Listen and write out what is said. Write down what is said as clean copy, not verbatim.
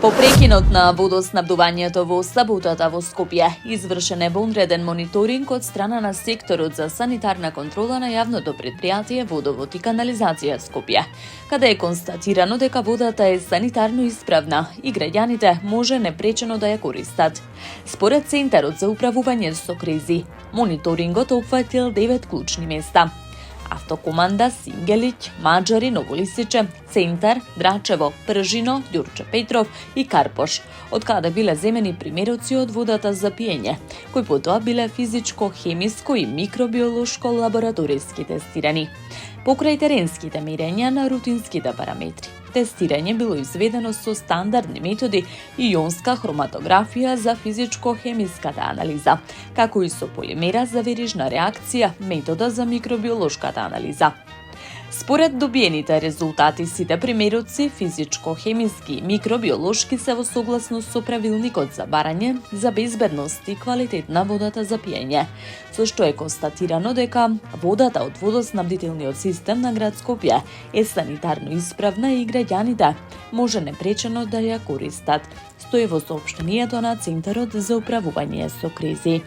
По прекинот на водоснабдувањето во саботата во Скопје извршен е вонреден мониторинг од страна на секторот за санитарна контрола на јавното претпријатие Водовод и канализација Скопје, каде е констатирано дека водата е санитарно исправна и граѓаните може непречено да ја користат. Според Центарот за управување со кризи, мониторингот опфатил 9 клучни места: Автокоманда, Сингелиќ, Маџари, Новолисиче, Центар, Драчево, Пржино, Ѓурче Петров и Карпош, од каде биле земени примероци од водата за пиење, кои потоа биле физичко, хемиско и микробиолошко лабораториски тестирани. Покрај теренските мерења на рутинските параметри, тестирање било изведено со стандардни методи и јонска хроматографија за физичко-хемиската анализа, како и со полимера за верижна реакција, метода за микробиолошката анализа. Според добиените резултати, сите примероци физичко-хемиски и микробиолошки се во согласност со правилникот за барање за безбедност и квалитет на водата за пиење, со што е констатирано дека водата од водоснабдителниот систем на град Скопје е санитарно исправна и граѓаните може непречено да ја користат, стои во соопштението на Центарот за управување со кризи.